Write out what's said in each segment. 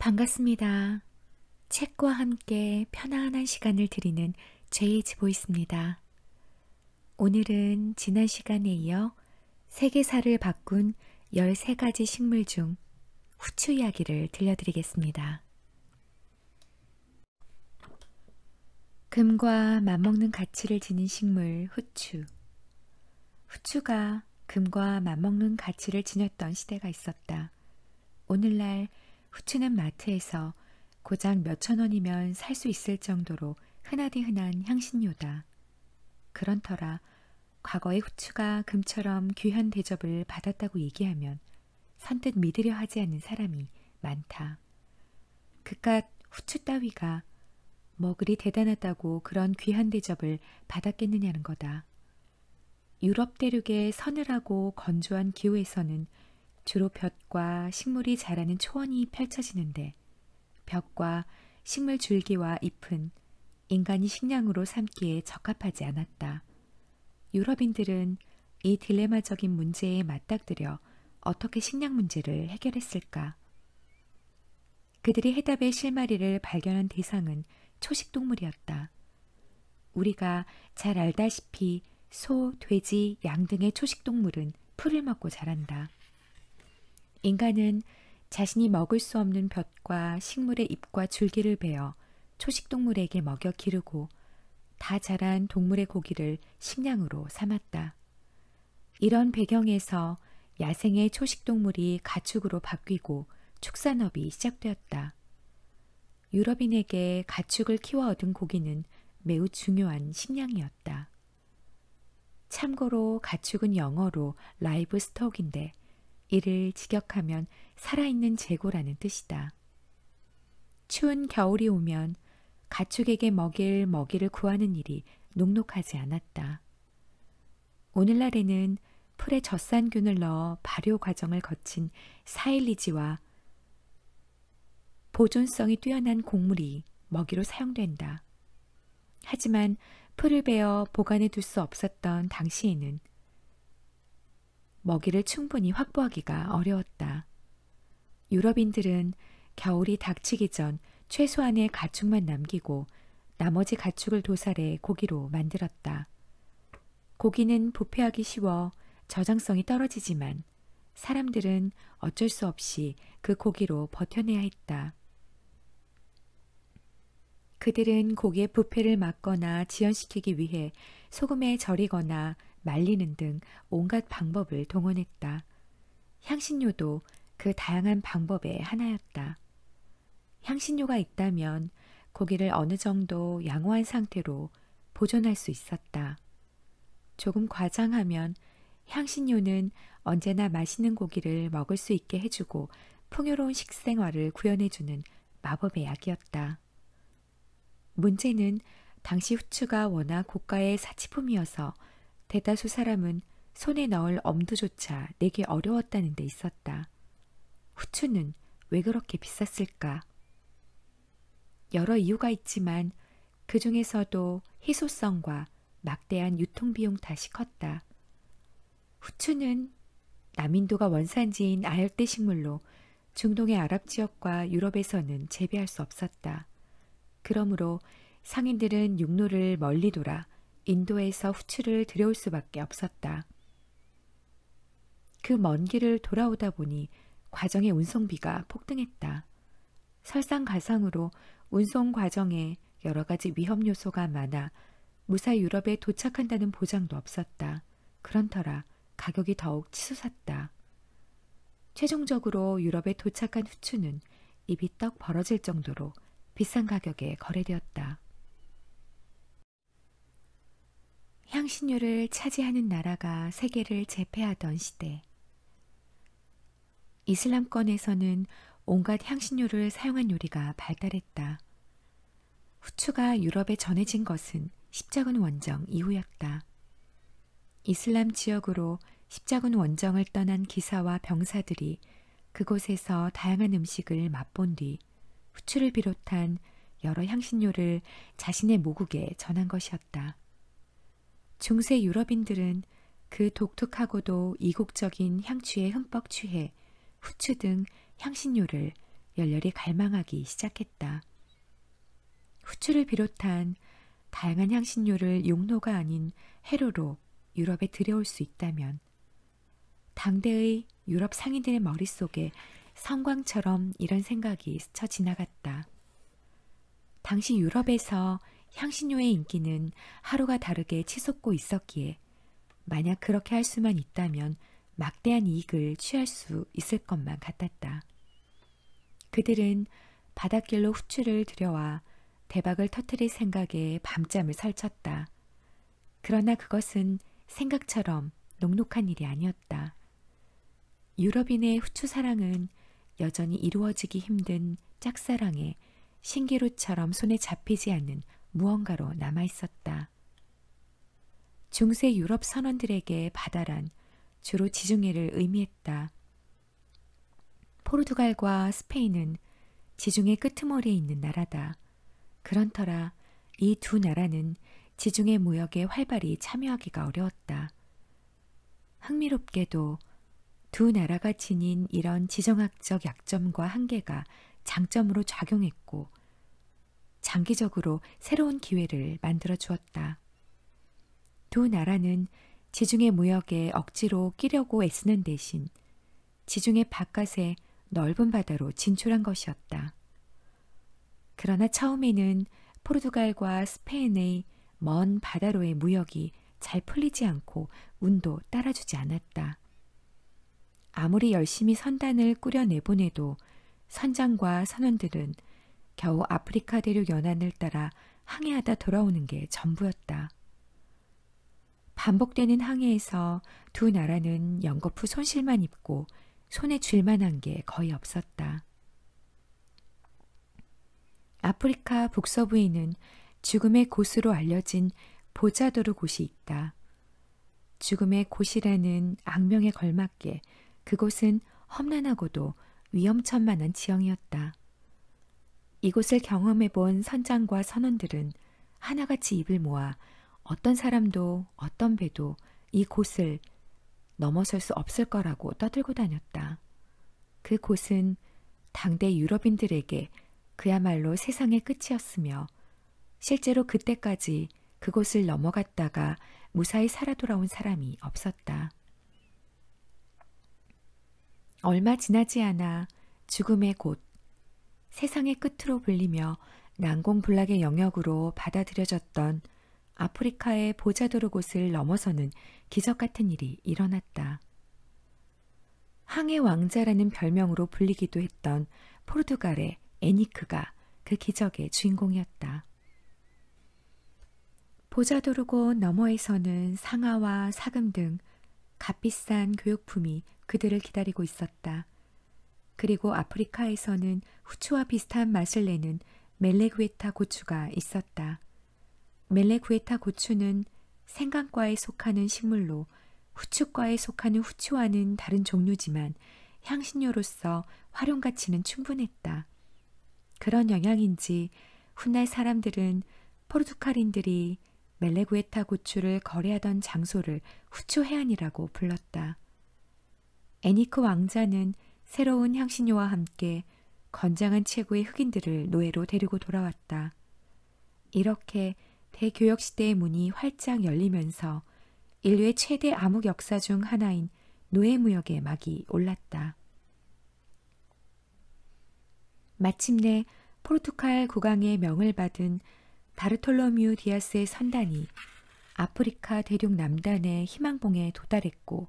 반갑습니다. 책과 함께 편안한 시간을 드리는 제이지보이스입니다. 오늘은 지난 시간에 이어 세계사를 바꾼 13가지 식물 중 후추 이야기를 들려드리겠습니다. 금과 맞먹는 가치를 지닌 식물 후추. 후추가 금과 맞먹는 가치를 지녔던 시대가 있었다. 오늘날 후추는 마트에서 고작 몇천 원이면 살 수 있을 정도로 흔하디 흔한 향신료다. 그런 터라 과거의 후추가 금처럼 귀한 대접을 받았다고 얘기하면 선뜻 믿으려 하지 않는 사람이 많다. 그깟 후추 따위가 뭐 그리 대단하다고 그런 귀한 대접을 받았겠느냐는 거다. 유럽 대륙의 서늘하고 건조한 기후에서는 주로 볕과 식물이 자라는 초원이 펼쳐지는데 벽과 식물 줄기와 잎은 인간이 식량으로 삼기에 적합하지 않았다. 유럽인들은 이 딜레마적인 문제에 맞닥뜨려 어떻게 식량 문제를 해결했을까? 그들이 해답의 실마리를 발견한 대상은 초식동물이었다. 우리가 잘 알다시피 소, 돼지, 양 등의 초식동물은 풀을 먹고 자란다. 인간은 자신이 먹을 수 없는 볕과 식물의 잎과 줄기를 베어 초식동물에게 먹여 기르고 다 자란 동물의 고기를 식량으로 삼았다. 이런 배경에서 야생의 초식동물이 가축으로 바뀌고 축산업이 시작되었다. 유럽인에게 가축을 키워 얻은 고기는 매우 중요한 식량이었다. 참고로 가축은 영어로 라이브 스톡인데 이를 직역하면 살아있는 재고라는 뜻이다. 추운 겨울이 오면 가축에게 먹일 먹이를 구하는 일이 녹록하지 않았다. 오늘날에는 풀에 젖산균을 넣어 발효 과정을 거친 사일리지와 보존성이 뛰어난 곡물이 먹이로 사용된다. 하지만 풀을 베어 보관해 둘 수 없었던 당시에는 먹이를 충분히 확보하기가 어려웠다. 유럽인들은 겨울이 닥치기 전 최소한의 가축만 남기고 나머지 가축을 도살해 고기로 만들었다. 고기는 부패하기 쉬워 저장성이 떨어지지만 사람들은 어쩔 수 없이 그 고기로 버텨내야 했다. 그들은 고기의 부패를 막거나 지연시키기 위해 소금에 절이거나 말리는 등 온갖 방법을 동원했다. 향신료도 그 다양한 방법의 하나였다. 향신료가 있다면 고기를 어느 정도 양호한 상태로 보존할 수 있었다. 조금 과장하면 향신료는 언제나 맛있는 고기를 먹을 수 있게 해주고 풍요로운 식생활을 구현해주는 마법의 약이었다. 문제는 당시 후추가 워낙 고가의 사치품이어서 대다수 사람은 손에 넣을 엄두조차 내기 어려웠다는 데 있었다. 후추는 왜 그렇게 비쌌을까? 여러 이유가 있지만 그 중에서도 희소성과 막대한 유통비용 탓이 컸다. 후추는 남인도가 원산지인 아열대 식물로 중동의 아랍 지역과 유럽에서는 재배할 수 없었다. 그러므로 상인들은 육로를 멀리 돌아 인도에서 후추를 들여올 수밖에 없었다. 그 먼 길을 돌아오다 보니 과정의 운송비가 폭등했다. 설상가상으로 운송 과정에 여러 가지 위험 요소가 많아 무사히 유럽에 도착한다는 보장도 없었다. 그런 터라 가격이 더욱 치솟았다. 최종적으로 유럽에 도착한 후추는 입이 떡 벌어질 정도로 비싼 가격에 거래되었다. 향신료를 차지하는 나라가 세계를 제패하던 시대. 이슬람권에서는 온갖 향신료를 사용한 요리가 발달했다. 후추가 유럽에 전해진 것은 십자군 원정 이후였다. 이슬람 지역으로 십자군 원정을 떠난 기사와 병사들이 그곳에서 다양한 음식을 맛본 뒤 후추를 비롯한 여러 향신료를 자신의 모국에 전한 것이었다. 중세 유럽인들은 그 독특하고도 이국적인 향취에 흠뻑 취해 후추 등 향신료를 열렬히 갈망하기 시작했다. 후추를 비롯한 다양한 향신료를 용로가 아닌 회로로 유럽에 들여올 수 있다면 당대의 유럽 상인들의 머릿속에 성광처럼 이런 생각이 스쳐 지나갔다. 당시 유럽에서 향신료의 인기는 하루가 다르게 치솟고 있었기에 만약 그렇게 할 수만 있다면 막대한 이익을 취할 수 있을 것만 같았다. 그들은 바닷길로 후추를 들여와 대박을 터뜨릴 생각에 밤잠을 설쳤다. 그러나 그것은 생각처럼 녹록한 일이 아니었다. 유럽인의 후추 사랑은 여전히 이루어지기 힘든 짝사랑에 신기루처럼 손에 잡히지 않는 무언가로 남아있었다. 중세 유럽 선원들에게 바다란 주로 지중해를 의미했다. 포르투갈과 스페인은 지중해 끄트머리에 있는 나라다. 그런 터라 이 두 나라는 지중해 무역에 활발히 참여하기가 어려웠다. 흥미롭게도 두 나라가 지닌 이런 지정학적 약점과 한계가 장점으로 작용했고 장기적으로 새로운 기회를 만들어 주었다. 두 나라는 지중해 무역에 억지로 끼려고 애쓰는 대신 지중해 바깥의 넓은 바다로 진출한 것이었다. 그러나 처음에는 포르투갈과 스페인의 먼 바다로의 무역이 잘 풀리지 않고 운도 따라주지 않았다. 아무리 열심히 선단을 꾸려 내보내도 선장과 선원들은 겨우 아프리카 대륙 연안을 따라 항해하다 돌아오는 게 전부였다. 반복되는 항해에서 두 나라는 연거푸 손실만 입고 손에 쥘 만한 게 거의 없었다. 아프리카 북서부에는 죽음의 곳으로 알려진 보자도르 곳이 있다. 죽음의 곳이라는 악명에 걸맞게 그곳은 험난하고도 위험천만한 지형이었다. 이곳을 경험해본 선장과 선원들은 하나같이 입을 모아 어떤 사람도 어떤 배도 이 곳을 넘어설 수 없을 거라고 떠들고 다녔다. 그 곳은 당대 유럽인들에게 그야말로 세상의 끝이었으며 실제로 그때까지 그곳을 넘어갔다가 무사히 살아 돌아온 사람이 없었다. 얼마 지나지 않아 죽음의 곳, 세상의 끝으로 불리며 난공불락의 영역으로 받아들여졌던 아프리카의 보자도르 곳을 넘어서는 기적 같은 일이 일어났다. 항해 왕자라는 별명으로 불리기도 했던 포르투갈의 에니크가 그 기적의 주인공이었다. 보자도르 곳 너머에서는 상아와 사금 등 값비싼 교육품이 그들을 기다리고 있었다. 그리고 아프리카에서는 후추와 비슷한 맛을 내는 멜레구에타 고추가 있었다. 멜레구에타 고추는 생강과에 속하는 식물로 후추과에 속하는 후추와는 다른 종류지만 향신료로서 활용 가치는 충분했다. 그런 영향인지 훗날 사람들은 포르투갈인들이 멜레구에타 고추를 거래하던 장소를 후추 해안이라고 불렀다. 에니크 왕자는 새로운 향신료와 함께 건장한 체구의 흑인들을 노예로 데리고 돌아왔다. 이렇게 대교역 시대의 문이 활짝 열리면서 인류의 최대 암흑 역사 중 하나인 노예무역의 막이 올랐다. 마침내 포르투갈 국왕의 명을 받은 바르톨로뮤 디아스의 선단이 아프리카 대륙 남단의 희망봉에 도달했고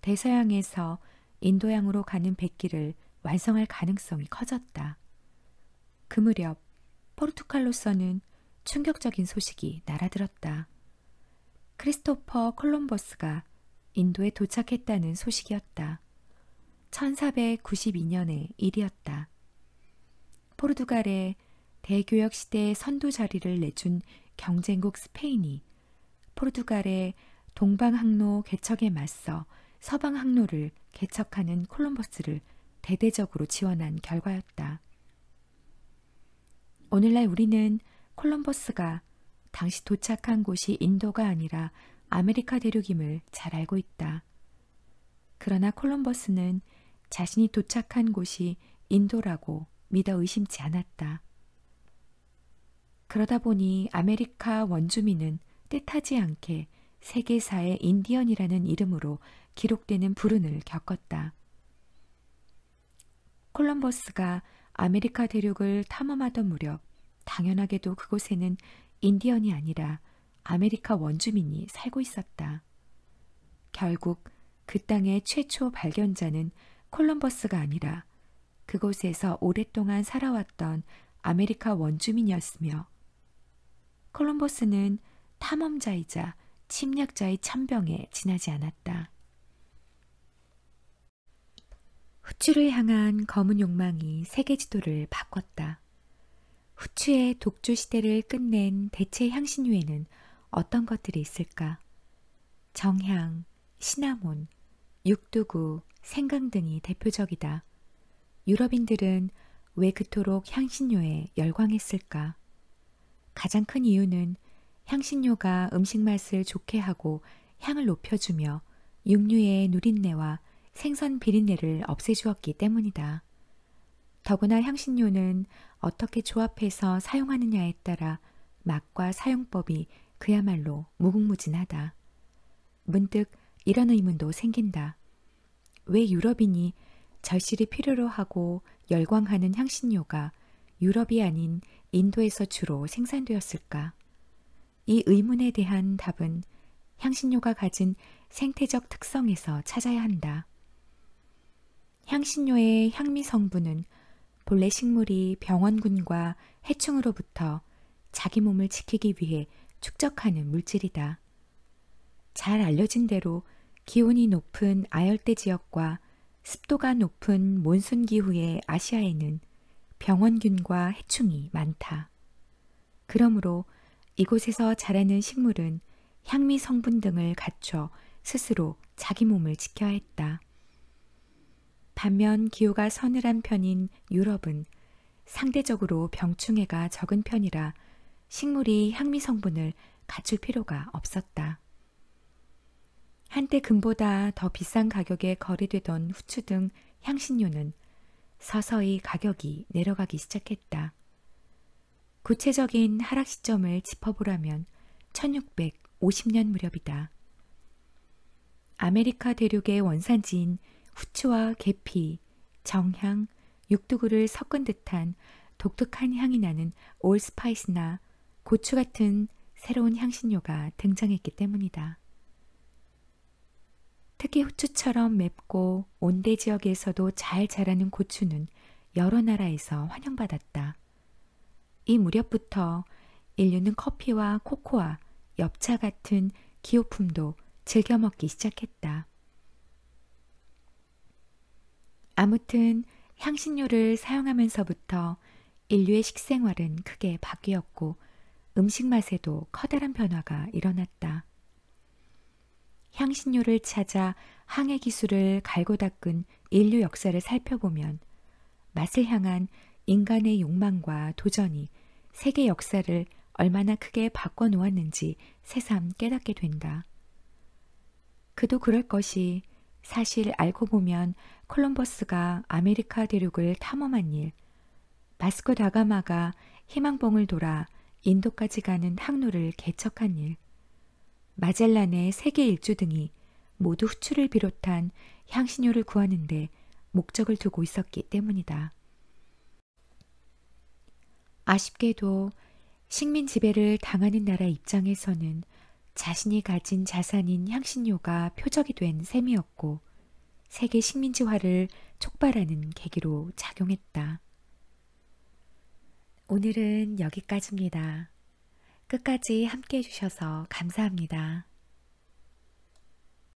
대서양에서 인도양으로 가는 백길을 완성할 가능성이 커졌다. 그 무렵 포르투갈로서는 충격적인 소식이 날아들었다. 크리스토퍼 콜럼버스가 인도에 도착했다는 소식이었다. 1492년의 일이었다. 포르투갈의 대교역 시대의 선두 자리를 내준 경쟁국 스페인이 포르투갈의 동방 항로 개척에 맞서 서방 항로를 개척하는 콜럼버스를 대대적으로 지원한 결과였다. 오늘날 우리는 콜럼버스가 당시 도착한 곳이 인도가 아니라 아메리카 대륙임을 잘 알고 있다. 그러나 콜럼버스는 자신이 도착한 곳이 인도라고 믿어 의심치 않았다. 그러다 보니 아메리카 원주민은 뜻하지 않게 세계사의 인디언이라는 이름으로 기록되는 불운을 겪었다. 콜럼버스가 아메리카 대륙을 탐험하던 무렵 당연하게도 그곳에는 인디언이 아니라 아메리카 원주민이 살고 있었다. 결국 그 땅의 최초 발견자는 콜럼버스가 아니라 그곳에서 오랫동안 살아왔던 아메리카 원주민이었으며 콜럼버스는 탐험자이자 침략자의 천병에 지나지 않았다. 후추를 향한 검은 욕망이 세계 지도를 바꿨다. 후추의 독주 시대를 끝낸 대체 향신료에는 어떤 것들이 있을까? 정향, 시나몬, 육두구, 생강 등이 대표적이다. 유럽인들은 왜 그토록 향신료에 열광했을까? 가장 큰 이유는 향신료가 음식 맛을 좋게 하고 향을 높여주며 육류의 누린내와 생선 비린내를 없애주었기 때문이다. 더구나 향신료는 어떻게 조합해서 사용하느냐에 따라 맛과 사용법이 그야말로 무궁무진하다. 문득 이런 의문도 생긴다. 왜 유럽인이 절실히 필요로 하고 열광하는 향신료가 유럽이 아닌 인도에서 주로 생산되었을까? 이 의문에 대한 답은 향신료가 가진 생태적 특성에서 찾아야 한다. 향신료의 향미 성분은 본래 식물이 병원균과 해충으로부터 자기 몸을 지키기 위해 축적하는 물질이다. 잘 알려진 대로 기온이 높은 아열대 지역과 습도가 높은 몬순 기후의 아시아에는 병원균과 해충이 많다. 그러므로 이곳에서 자라는 식물은 향미 성분 등을 갖춰 스스로 자기 몸을 지켜야 했다. 반면 기후가 서늘한 편인 유럽은 상대적으로 병충해가 적은 편이라 식물이 향미 성분을 갖출 필요가 없었다. 한때 금보다 더 비싼 가격에 거래되던 후추 등 향신료는 서서히 가격이 내려가기 시작했다. 구체적인 하락 시점을 짚어보라면 1650년 무렵이다. 아메리카 대륙의 원산지인 후추와 계피, 정향, 육두구를 섞은 듯한 독특한 향이 나는 올스파이스나 고추 같은 새로운 향신료가 등장했기 때문이다. 특히 후추처럼 맵고 온대 지역에서도 잘 자라는 고추는 여러 나라에서 환영받았다. 이 무렵부터 인류는 커피와 코코아, 엽차 같은 기호품도 즐겨 먹기 시작했다. 아무튼 향신료를 사용하면서부터 인류의 식생활은 크게 바뀌었고 음식 맛에도 커다란 변화가 일어났다. 향신료를 찾아 항해 기술을 갈고 닦은 인류 역사를 살펴보면 맛을 향한 인간의 욕망과 도전이 세계 역사를 얼마나 크게 바꿔놓았는지 새삼 깨닫게 된다. 그도 그럴 것이 사실 알고 보면 콜럼버스가 아메리카 대륙을 탐험한 일, 바스코 다가마가 희망봉을 돌아 인도까지 가는 항로를 개척한 일, 마젤란의 세계 일주 등이 모두 후추를 비롯한 향신료를 구하는 데 목적을 두고 있었기 때문이다. 아쉽게도 식민 지배를 당하는 나라 입장에서는 자신이 가진 자산인 향신료가 표적이 된 셈이었고 세계 식민지화를 촉발하는 계기로 작용했다. 오늘은 여기까지입니다. 끝까지 함께 해주셔서 감사합니다.